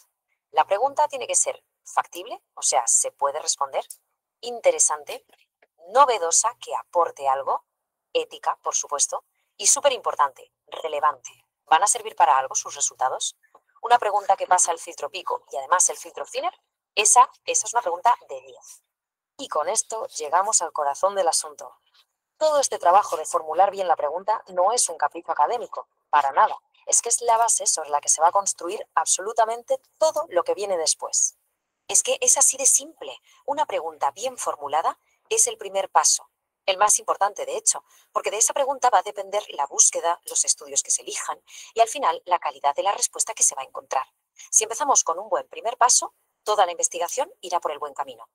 La pregunta tiene que ser factible, o sea, se puede responder, interesante, novedosa, que aporte algo, ética, por supuesto, y súper importante, relevante. ¿Van a servir para algo sus resultados? Una pregunta que pasa el filtro PICO y además el filtro FINER, esa es una pregunta de 10. Y con esto llegamos al corazón del asunto. Todo este trabajo de formular bien la pregunta no es un capricho académico, para nada. Es que es la base sobre la que se va a construir absolutamente todo lo que viene después. Es que es así de simple. Una pregunta bien formulada es el primer paso, el más importante de hecho, porque de esa pregunta va a depender la búsqueda, los estudios que se elijan y al final la calidad de la respuesta que se va a encontrar. Si empezamos con un buen primer paso, toda la investigación irá por el buen camino.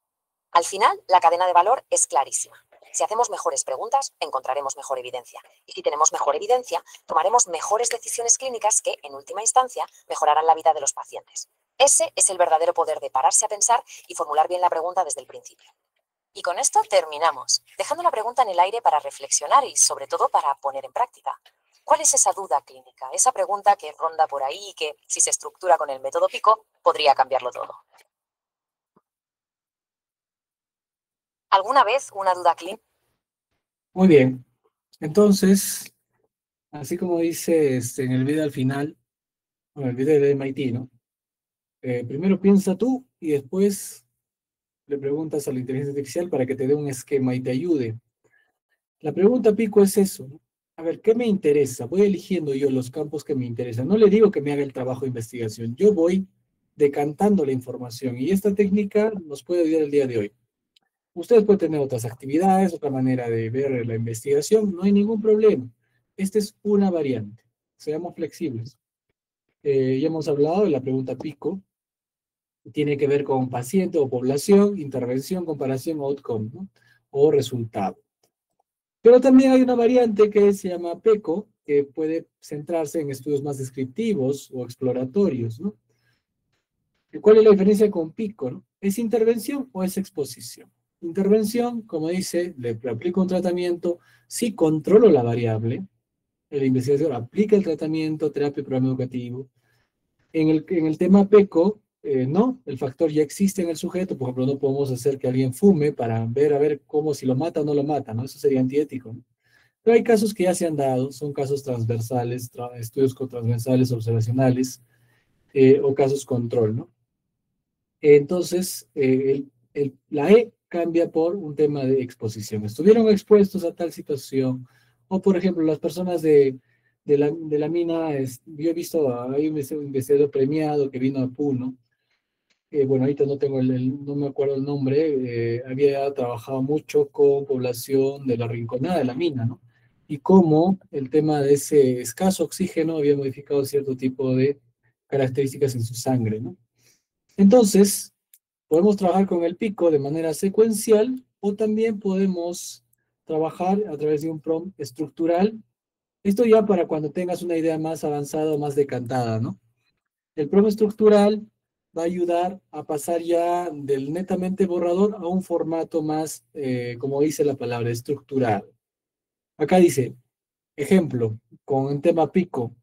Al final, la cadena de valor es clarísima. Si hacemos mejores preguntas, encontraremos mejor evidencia. Y si tenemos mejor evidencia, tomaremos mejores decisiones clínicas que, en última instancia, mejorarán la vida de los pacientes. Ese es el verdadero poder de pararse a pensar y formular bien la pregunta desde el principio. Y con esto terminamos, dejando la pregunta en el aire para reflexionar y, sobre todo, para poner en práctica. ¿Cuál es esa duda clínica? Esa pregunta que ronda por ahí y que, si se estructura con el método PICO, podría cambiarlo todo. ¿Alguna vez una duda clínica? Muy bien. Entonces, así como dice en el video al final, bueno, el video de MIT, ¿no? Primero piensa tú y después le preguntas a la inteligencia artificial para que te dé un esquema y te ayude. La pregunta pico es eso, ¿no? A ver, ¿qué me interesa? Voy eligiendo yo los campos que me interesan. No le digo que me haga el trabajo de investigación. Yo voy decantando la información y esta técnica nos puede ayudar el día de hoy. Ustedes pueden tener otras actividades, otra manera de ver la investigación, no hay ningún problema. Esta es una variante. Seamos flexibles. Ya hemos hablado de la pregunta pico. Tiene que ver con paciente o población, intervención, comparación, outcome, ¿no? O resultado. Pero también hay una variante que se llama PECO, que puede centrarse en estudios más descriptivos o exploratorios, ¿no? ¿Cuál es la diferencia con PICO, no? ¿Es intervención o es exposición? Intervención, como dice, le aplico un tratamiento, sí controlo la variable, el investigador aplica el tratamiento, terapia, programa educativo. En el tema PECO, no, el factor ya existe en el sujeto, por ejemplo, no podemos hacer que alguien fume para ver a ver cómo si lo mata o no lo mata, ¿no? Eso sería antiético, ¿no? Pero hay casos que ya se han dado, son casos transversales, estudios transversales observacionales o casos control, ¿no? Entonces, la E cambia por un tema de exposición. Estuvieron expuestos a tal situación, o por ejemplo, las personas de la mina, yo he visto, hay un investigador premiado que vino a Puno, bueno, ahorita no tengo no me acuerdo el nombre, había trabajado mucho con población de la Rinconada de la mina, ¿no? Y cómo el tema de ese escaso oxígeno había modificado cierto tipo de características en su sangre, ¿no? Entonces, podemos trabajar con el pico de manera secuencial o también podemos trabajar a través de un prompt estructural. Esto ya para cuando tengas una idea más avanzada o más decantada, ¿no? El prompt estructural va a ayudar a pasar ya del netamente borrador a un formato más, como dice la palabra, estructurado. Acá dice, ejemplo, con el tema Pico.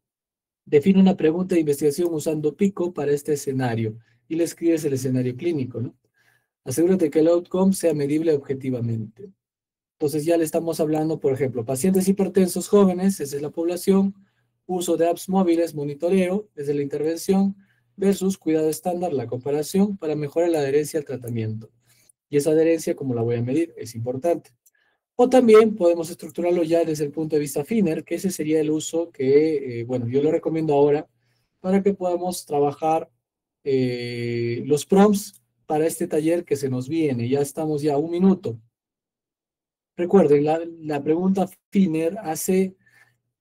Define una pregunta de investigación usando Pico para este escenario y le escribes el escenario clínico, ¿no? Asegúrate que el outcome sea medible objetivamente. Entonces ya le estamos hablando, por ejemplo, pacientes hipertensos jóvenes, esa es la población, uso de apps móviles, monitoreo, desde la intervención, versus cuidado estándar, la comparación para mejorar la adherencia al tratamiento. Y esa adherencia, ¿cómo la voy a medir? Es importante. O también podemos estructurarlo ya desde el punto de vista FINER, que ese sería el uso que, bueno, yo lo recomiendo ahora para que podamos trabajar los prompts para este taller que se nos viene. Ya estamos ya a 1 minuto. Recuerden, la pregunta FINER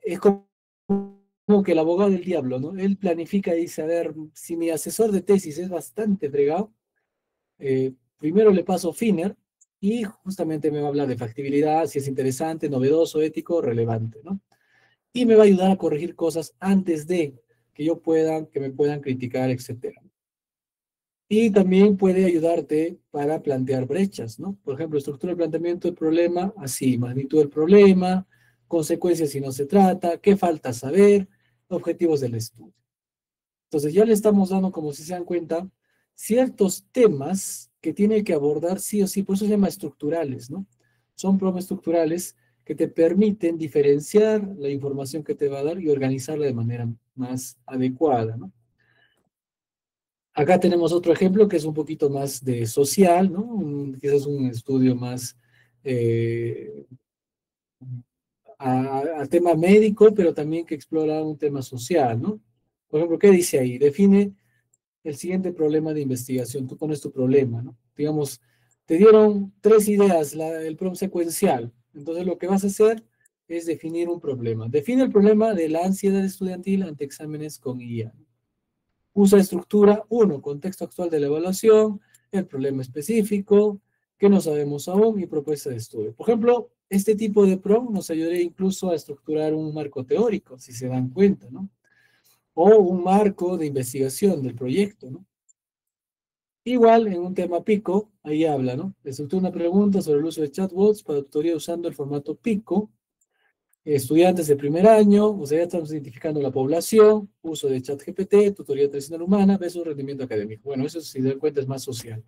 es como que el abogado del diablo, ¿no? Él planifica y dice, a ver, si mi asesor de tesis es bastante fregado, primero le paso FINER y justamente me va a hablar de factibilidad, si es interesante, novedoso, ético, relevante, ¿no? Y me va a ayudar a corregir cosas antes de que me puedan criticar, etcétera. Y también puede ayudarte para plantear brechas, ¿no? Por ejemplo, estructura el planteamiento del problema, así, magnitud del problema, consecuencias si no se trata, qué falta saber, objetivos del estudio. Entonces ya le estamos dando, como si se dan cuenta, ciertos temas que tiene que abordar sí o sí, por eso se llama estructurales, ¿no? Son problemas estructurales que te permiten diferenciar la información que te va a dar y organizarla de manera más adecuada, ¿no? Acá tenemos otro ejemplo que es un poquito más de social, ¿no? Quizás un estudio más a tema médico, pero también que explora un tema social, ¿no? Por ejemplo, ¿qué dice ahí? Define el siguiente problema de investigación. Tú pones tu problema, ¿no? Digamos, te dieron 3 ideas, el prompt secuencial. Entonces lo que vas a hacer es definir un problema. Define el problema de la ansiedad estudiantil ante exámenes con IA. Usa estructura 1, contexto actual de la evaluación, el problema específico, que no sabemos aún y propuesta de estudio. Por ejemplo, este tipo de prompt nos ayudaría incluso a estructurar un marco teórico, si se dan cuenta, ¿no? O un marco de investigación del proyecto, ¿no? Igual, en un tema Pico, ahí habla, ¿no? Estructura una pregunta sobre el uso de chatbots para tutoría usando el formato Pico, estudiantes de primer año, o sea, ya estamos identificando la población, uso de ChatGPT, tutoría tradicional humana, versus rendimiento académico. Bueno, eso si se dan cuenta es más social.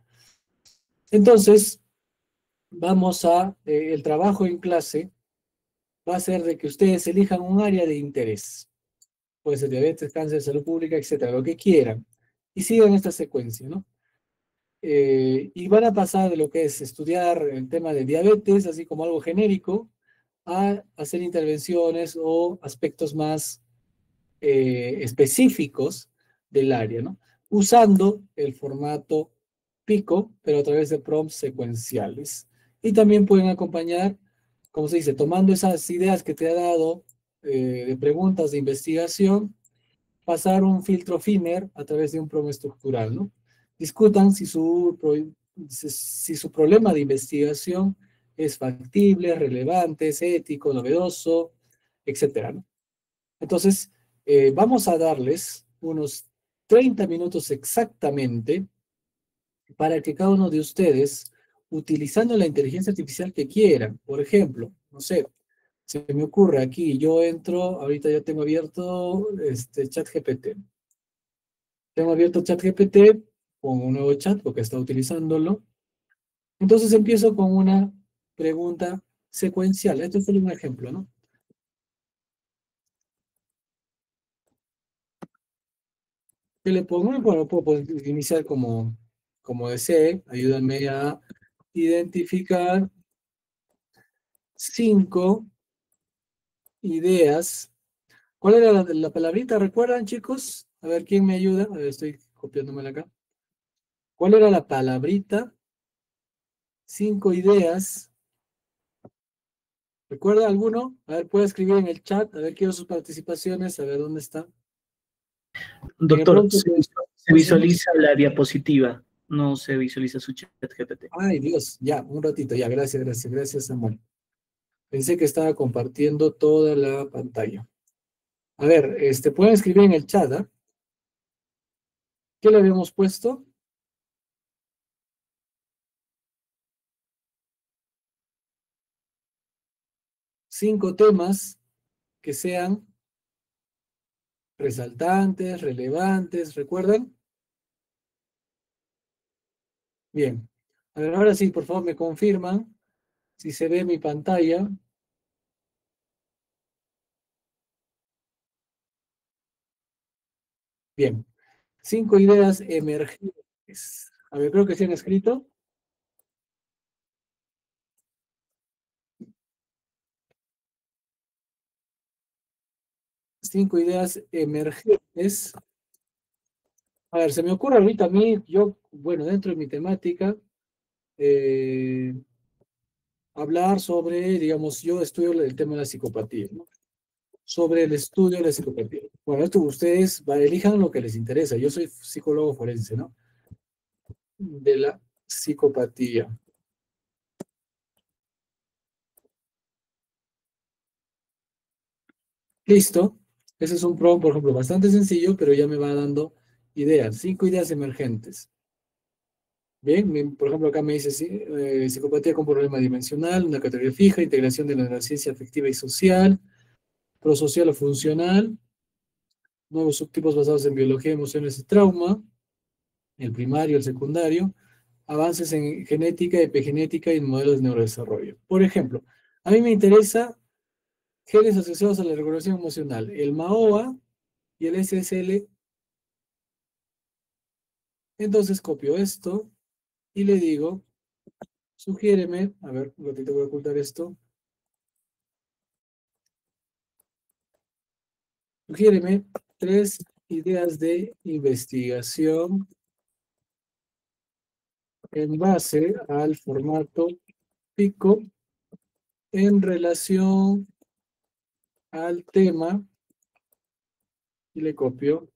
Entonces, el trabajo en clase va a ser de que ustedes elijan un área de interés. Puede ser diabetes, cáncer, salud pública, etcétera, lo que quieran. Y sigan esta secuencia, ¿no? Y van a pasar de lo que es estudiar el tema de diabetes, así como algo genérico, a hacer intervenciones o aspectos más específicos del área, ¿no? Usando el formato Pico, pero a través de prompts secuenciales. Y también pueden acompañar, como se dice, tomando esas ideas que te ha dado de preguntas de investigación, pasar un filtro FINER a través de un prompt estructural, ¿no? Discutan si su problema de investigación es factible, relevante, es ético, novedoso, etcétera, ¿no? Entonces, vamos a darles unos 30 minutos exactamente para que cada uno de ustedes, utilizando la inteligencia artificial que quieran, por ejemplo, no sé, se me ocurre aquí, yo entro, ahorita ya tengo abierto ChatGPT. Tengo abierto ChatGPT con un nuevo chat porque está utilizándolo. Entonces empiezo con una pregunta secuencial. Esto es solo un ejemplo, ¿no? ¿Qué le pongo? Bueno, puedo iniciar como desee. Ayúdame a identificar 5 ideas. ¿Cuál era la palabrita? ¿Recuerdan, chicos? A ver, ¿quién me ayuda? A ver, estoy copiándomela acá. ¿Cuál era la palabrita? 5 ideas. ¿Recuerda alguno? A ver, puede escribir en el chat. A ver, quiero sus participaciones. A ver, ¿dónde está? Doctor, se visualiza la diapositiva, no se visualiza su chat GPT. Ay, Dios, ya, un ratito, ya, gracias, Samuel. Pensé que estaba compartiendo toda la pantalla. A ver, pueden escribir en el chat, ¿ah? ¿Qué le habíamos puesto? Cinco temas que sean resaltantes, relevantes, ¿recuerdan? Bien. A ver, ahora sí, por favor, me confirman si se ve mi pantalla. Bien. 5 ideas emergentes. A ver, creo que se han escrito. Cinco ideas emergentes. A ver, se me ocurre ahorita a mí, yo, bueno, dentro de mi temática, hablar sobre, digamos, yo estudio el tema de la psicopatía, ¿no? Sobre el estudio de la psicopatía. Bueno, esto ustedes elijan lo que les interesa. Yo soy psicólogo forense, ¿no? De la psicopatía. Listo. Ese es un prompt, por ejemplo, bastante sencillo, pero ya me va dando ideas. 5 ideas emergentes. Bien, por ejemplo, acá me dice psicopatía con problema dimensional, una categoría fija, integración de la neurociencia afectiva y social, prosocial o funcional, nuevos subtipos basados en biología, emociones y trauma, el primario, el secundario, avances en genética, epigenética y modelos de neurodesarrollo. Por ejemplo, a mí me interesa genes asociados a la regulación emocional, el MAOA y el SSL. Entonces copio esto y le digo, sugiéreme, a ver, un ratito voy a ocultar esto, sugiéreme 3 ideas de investigación en base al formato PICO en relación al tema y le copio.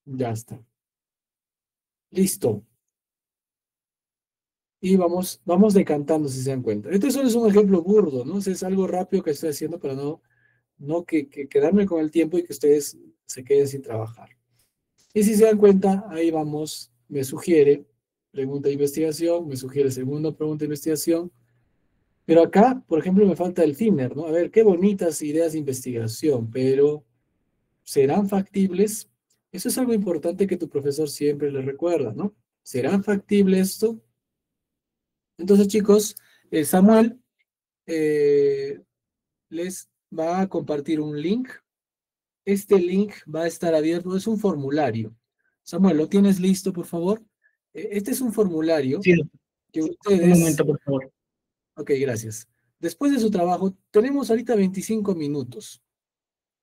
Ya está. Listo. Y vamos decantando, si se dan cuenta. Este solo es un ejemplo burdo, ¿no? Es algo rápido que estoy haciendo para no quedarme con el tiempo y que ustedes se queden sin trabajar. Y si se dan cuenta, ahí vamos, me sugiere pregunta de investigación, me sugiere segunda pregunta de investigación. Pero acá, por ejemplo, me falta el thinner, ¿no? A ver, qué bonitas ideas de investigación, pero ¿serán factibles? Eso es algo importante que tu profesor siempre le recuerda, ¿no? ¿Serán factibles esto? Entonces, chicos, Samuel les va a compartir un link. Este link va a estar abierto, es un formulario. Samuel, ¿lo tienes listo, por favor? Este es un formulario Sí, que un ustedes... momento, por favor. Ok, gracias. Después de su trabajo, tenemos ahorita 25 minutos,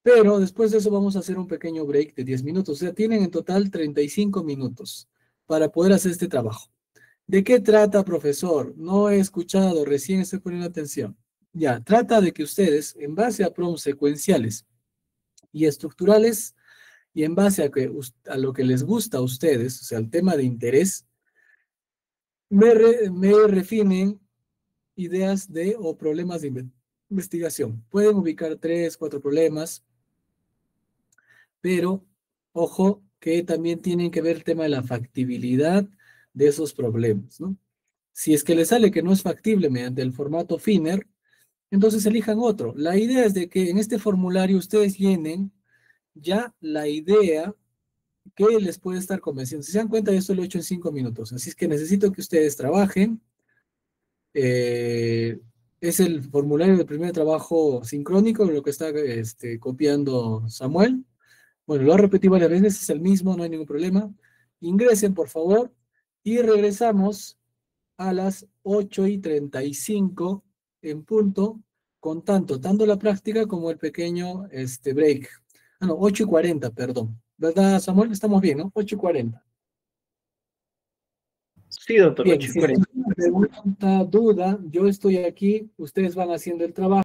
pero después de eso vamos a hacer un pequeño break de 10 minutos. O sea, tienen en total 35 minutos para poder hacer este trabajo. ¿De qué trata, profesor? No he escuchado, recién estoy poniendo atención. Ya, trata de que ustedes, en base a prompts secuenciales y estructurales, y en base a lo que les gusta a ustedes, o sea, el tema de interés, me refinen ideas o problemas de investigación. Pueden ubicar 3, 4 problemas, pero ojo que también tienen que ver el tema de la factibilidad de esos problemas, ¿no? Si es que les sale que no es factible mediante el formato Finner, entonces elijan otro. La idea es de que en este formulario ustedes llenen ya la idea que les puede estar convenciendo. Si se dan cuenta, yo esto lo he hecho en 5 minutos, así es que necesito que ustedes trabajen. Es el formulario de primer trabajo sincrónico, lo que está copiando Samuel. Bueno, lo repetí varias veces, es el mismo, no hay ningún problema. Ingresen, por favor, y regresamos a las 8:35 en punto, con tanto la práctica como el pequeño break. Ah, no, 8:40, perdón. ¿Verdad, Samuel? Estamos bien, ¿no? 8:40. Sí, doctor, Bien, si hay 8:40. alguna pregunta, duda, yo estoy aquí, ustedes van haciendo el trabajo.